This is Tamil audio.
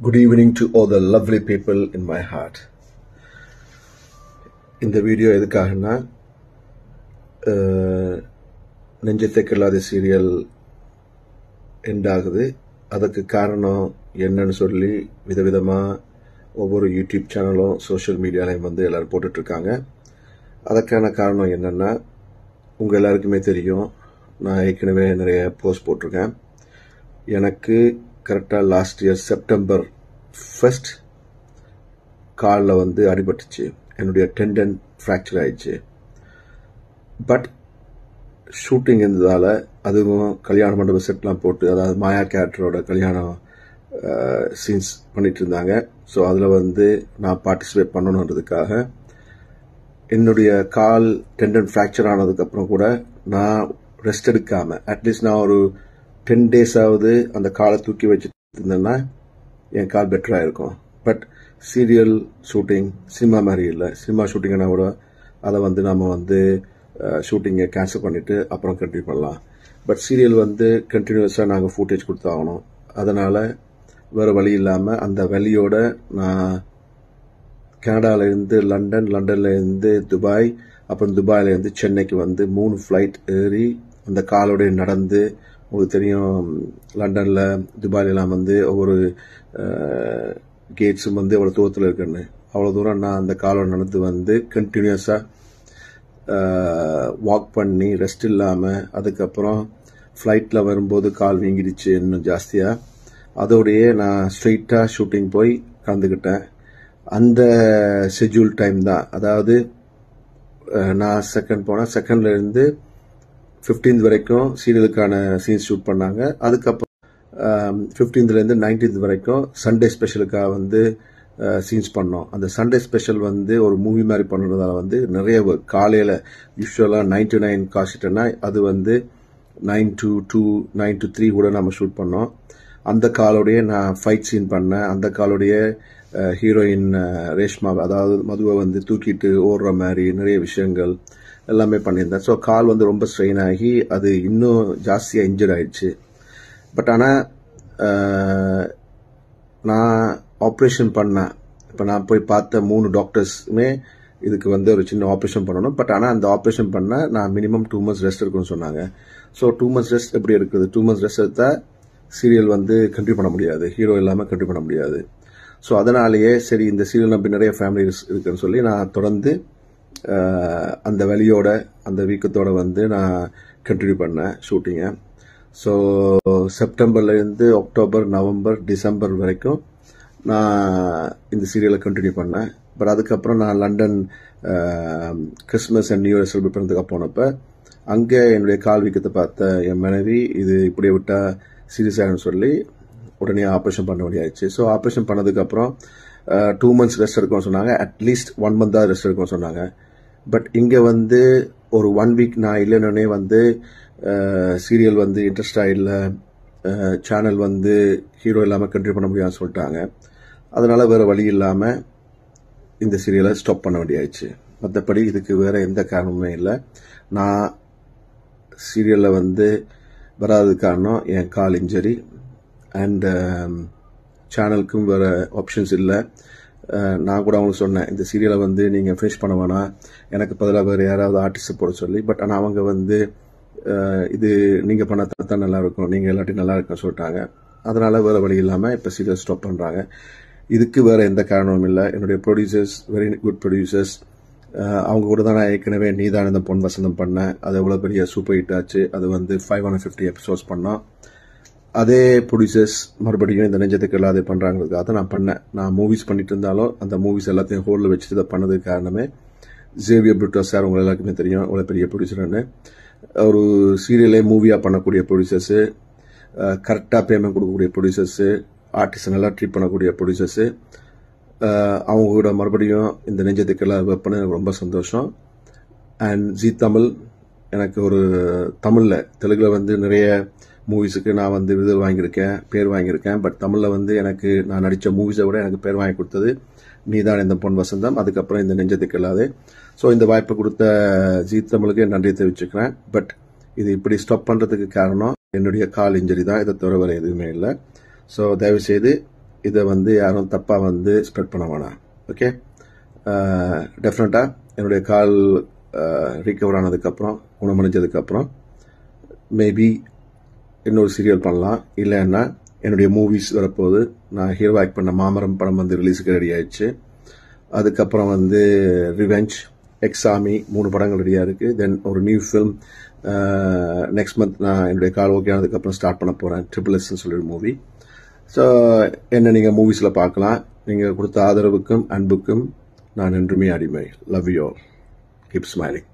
Good evening to all the lovely people in my heart. இந்த வீடியோ எதுக்காகனா நெஞ்சத்தை கிள்ளாத சீரியல் எண்ட் ஆகுது. அதுக்கு காரணம் என்னன்னு சொல்லி விதவிதமாக ஒவ்வொரு யூடியூப் சேனலும் சோஷியல் மீடியாலையும் வந்து எல்லோரும் போட்டுட்ருக்காங்க. அதற்கான காரணம் என்னென்னா, உங்கள் எல்லாருக்குமே தெரியும், நான் ஏற்கனவே நிறைய போஸ்ட் போட்டிருக்கேன். எனக்கு கரெக்டாக லாஸ்ட் இயர் செப்டம்பர் 1 காலில் வந்து அடிபட்டுச்சு. என்னுடைய டெண்டன் ஃப்ராக்சர் ஆயிடுச்சு. பட் ஷூட்டிங் இருந்ததால், அதுவும் கல்யாண மண்டபம் செட்லாம் போட்டு, அதாவது மாயா கேரக்டரோட கல்யாணம் சீன்ஸ் பண்ணிட்டு இருந்தாங்க. ஸோ அதில் வந்து நான் பார்ட்டிசிபேட் பண்ணணுன்றதுக்காக என்னுடைய கால் டெண்டன் ஃப்ராக்சர் ஆனதுக்கப்புறம் கூட நான் ரெஸ்ட் எடுக்காமல், அட்லீஸ்ட் நான் ஒரு 10 டேஸாவது அந்த காலை தூக்கி வச்சுட்டு இருந்தேன்னா என் கால் பெட்டராக இருக்கும். பட் சீரியல் ஷூட்டிங் சினிமா மாதிரி இல்லை. சினிமா ஷூட்டிங்னா கூட அதை வந்து நம்ம வந்து ஷூட்டிங்கை கேன்சல் பண்ணிவிட்டு அப்புறம் கண்டினியூ பண்ணலாம். பட் சீரியல் வந்து கண்டினியூஸாக நாங்கள் ஃபுட்டேஜ் கொடுத்தாகணும். அதனால் வேறு வழி இல்லாமல் அந்த வழியோட நான் கனடாவிலேருந்து லண்டன், லண்டன்லேருந்து துபாய், அப்புறம் துபாயிலேருந்து சென்னைக்கு வந்து 3 ஃப்ளைட் ஏறி அந்த காலோடைய நடந்து, உங்களுக்கு தெரியும் லண்டனில் துபாயிலெலாம் வந்து ஒவ்வொரு கேட்ஸும் வந்து எவ்வளோ தூரத்தில் இருக்குன்னு, அவ்வளோ தூரம் நான் அந்த காலோட நடந்து வந்து கண்டினியூஸாக வாக் பண்ணி ரெஸ்ட் இல்லாமல், அதுக்கப்புறம் ஃப்ளைட்டில் வரும்போது கால் வீங்கிடுச்சு இன்னும் ஜாஸ்தியாக. அதோடையே நான் ஸ்ட்ரெயிட்டாக ஷூட்டிங் போய் கலந்துக்கிட்டேன். அந்த ஷெட்யூல் டைம் தான், அதாவது நான் செகண்ட்லேருந்து 15th வரைக்கும் சீரியலுக்கான சீன்ஸ் ஷூட் பண்ணாங்க. அதுக்கப்புறம் 15th 19th வரைக்கும் சண்டே ஸ்பெஷலுக்காக வந்து சீன்ஸ் பண்ணோம். அந்த சண்டே ஸ்பெஷல் வந்து ஒரு மூவி மாதிரி பண்ணுறதால வந்து நிறைய காலையில் யூஸ்வலாக 9 to 9 காசிட்டேன்னா அது வந்து 9 to 2, 9 to 3 கூட நம்ம ஷூட் பண்ணோம். அந்த காலோடைய நான் ஃபைட் சீன் பண்ணேன். அந்த காலோடைய ஹீரோயின் ரேஷ்மா, அதாவது மதுவை வந்து தூக்கிட்டு ஓடுற மாதிரி நிறைய விஷயங்கள் எல்லாமே பண்ணியிருந்தேன். ஸோ கால் வந்து ரொம்ப ஸ்ட்ரெயின் ஆகி அது இன்னும் ஜாஸ்தியாக இன்ஜர்ட் ஆயிடுச்சு. பட் ஆனால் நான் ஆப்ரேஷன் பண்ணேன். இப்போ நான் போய் பார்த்த 3 டாக்டர்ஸுமே இதுக்கு வந்து ஒரு சின்ன ஆப்ரேஷன் பண்ணணும். பட் ஆனால் அந்த ஆப்ரேஷன் பண்ண நான் மினிமம் 2 months ரெஸ்ட் இருக்குன்னு சொன்னாங்க. ஸோ 2 months ரெஸ்ட் எப்படி இருக்குது? 2 months ரெஸ்ட் எடுத்தால் சீரியல் வந்து கண்டினியூ பண்ண முடியாது, ஹீரோ இல்லாமல் கண்டினியூ பண்ண முடியாது. ஸோ அதனாலேயே சரி, இந்த சீரியல் நம்பி நிறைய ஃபேமிலிஸ் இருக்குன்னு சொல்லி நான் தொடர்ந்து அந்த வலியோட அந்த வீக்கத்தோட வந்து நான் கண்டினியூ பண்ணேன் ஷூட்டிங்கை. ஸோ செப்டம்பர்லேருந்து அக்டோபர், நவம்பர், டிசம்பர் வரைக்கும் நான் இந்த சீரியலை கண்டினியூ பண்ணேன். பட் அதுக்கப்புறம் நான் London Christmas and new year celebrate பண்ணுறதுக்கு போனப்போ அங்கே என்னுடைய கால் வீக்கத்தை பார்த்த என் மனைவி, இது இப்படியே விட்டால் சீரியஸ் ஆகிடும் சொல்லி உடனே ஆப்ரேஷன் பண்ண வேண்டியாச்சு. ஸோ ஆப்ரேஷன் பண்ணதுக்கப்புறம் 2 months ரெஸ்ட் எடுக்கணும்னு சொன்னாங்க. அட்லீஸ்ட் 1 month ரெஸ்ட் எடுக்கணும்னு சொன்னாங்க. பட் இங்கே வந்து ஒரு 1 week நான் இல்லைன்னே வந்து சீரியல் வந்து இன்ட்ரெஸ்டாக இல்லை, சேனல் வந்து ஹீரோ இல்லாமல் கண்டினியூ பண்ண முடியாதுன்னு சொல்லிட்டாங்க. அதனால் வேறு வழி இல்லாமல் இந்த சீரியலை ஸ்டாப் பண்ண வேண்டியாச்சு. மற்றபடி இதுக்கு வேறு எந்த காரணமுமே இல்லை. நான் சீரியலில் வந்து வராதது காரணம் என் கால் இன்ஜரி அண்ட் சேனலுக்கும் வேறு ஆப்ஷன்ஸ் இல்லை. நான் கூட அவங்களுக்கு சொன்னேன், இந்த சீரியலை வந்து நீங்கள் ஃபினிஷ் பண்ண வேணாம், எனக்கு பதிலாக வேறு யாராவது ஆர்டிஸ்ட்டை போட சொல்லி. பட் ஆனால் அவங்க வந்து இது நீங்கள் பண்ண தான் நல்லாயிருக்கும், நீங்கள் எல்லாத்தையும் நல்லா இருக்குன்னு சொல்லிட்டாங்க. அதனால் வேறு வழி இல்லாமல் இப்போ சீரியல் ஸ்டாப் பண்ணுறாங்க. இதுக்கு வேறு எந்த காரணமும் இல்லை. என்னுடைய ப்ரொடியூசர்ஸ் வெரி குட் ப்ரொடியூசர்ஸ். அவங்க கூட தான் நான் ஏற்கனவே நீதான் இந்த பொன் வசந்தம் பண்ணேன். அது எவ்வளோ பெரிய சூப்பர் ஹிட் ஆச்சு. அது வந்து 550 episodes பண்ணோம். அதே ப்ரொடியூசர்ஸ் மறுபடியும் இந்த நெஞ்சத்துக்கு இல்லாத பண்ணுறாங்கிறதுக்காக தான் நான் பண்ணேன். நான் மூவிஸ் பண்ணிட்டு இருந்தாலும் அந்த மூவிஸ் எல்லாத்தையும் ஹோல்டில் வச்சுட்டு இதை பண்ணதுக்கு காரணமே ஜேவியர் புரூட்டோ சார். உங்கள் எல்லாருக்குமே தெரியும் அவ்வளோ பெரிய ப்ரொடியூசர்னு. ஒரு சீரியலே மூவியாக பண்ணக்கூடிய ப்ரொடியூசர்ஸு, கரெக்டாக பேமெண்ட் கொடுக்கக்கூடிய ப்ரொடியூசர்ஸு, ஆர்டிஸ்ட்டை நல்லா ட்ரீட் பண்ணக்கூடிய ப்ரொடியூசர்ஸு, அவங்க கூட மறுபடியும் இந்த நெஞ்சத்துக்கு எல்லாம் ஒர்க் பண்ண எனக்கு ரொம்ப சந்தோஷம். அண்ட் ஜீ தமிழ் எனக்கு ஒரு தமிழில், தெலுங்கில் வந்து நிறைய மூவிஸுக்கு நான் வந்து விருது வாங்கியிருக்கேன், பேர் வாங்கியிருக்கேன். பட் தமிழில் வந்து எனக்கு நான் நடித்த மூவிஸை விட எனக்கு பேர் வாங்கி கொடுத்தது நீதான் இந்த பொன் வசந்தம், அதுக்கப்புறம் இந்த நெஞ்சத்துக்கு இல்லாதே. ஸோ இந்த வாய்ப்பை கொடுத்த ஜீ தமிழுக்கு நன்றி தெரிவிச்சுக்கிறேன். பட் இது இப்படி ஸ்டாப் பண்ணுறதுக்கு காரணம் என்னுடைய கால் இன்ஜரி தான். இதை தவிர வேறு எதுவுமே இல்லை. ஸோ தயவுசெய்து இதை வந்து யாரும் தப்பாக வந்து ஸ்ப்ரெட் பண்ண வேணாம். ஓகே, டெஃபினட்டாக என்னுடைய கால் ரீகவர் ஆனதுக்கப்புறம், குணமடைஞ்சதுக்கப்புறம் மேபி இன்னொரு சீரியல் பண்ணலாம். இல்லைன்னா என்னுடைய மூவிஸ் வரப்போகுது. நான் ஹீரோ ஆக்ட் பண்ண மாமரம் படம் வந்து ரிலீஸுக்கு ரெடி ஆயிடுச்சு. அதுக்கப்புறம் வந்து ரிவெஞ்ச், எக்ஸாமி 3 படங்கள் ரெடியாக இருக்குது. தென் ஒரு நியூ ஃபிலிம் நெக்ஸ்ட் மந்த் நான் என்னுடைய கால் ஓகே ஆனதுக்கப்புறம் ஸ்டார்ட் பண்ண போகிறேன். SSSன்னு சொல்லி மூவி. ஸோ என்ன நீங்கள் மூவிஸில் பார்க்கலாம். நீங்கள் கொடுத்த ஆதரவுக்கும் அன்புக்கும் நான் என்றுமே அடிமை. Love you all. Keep smiling.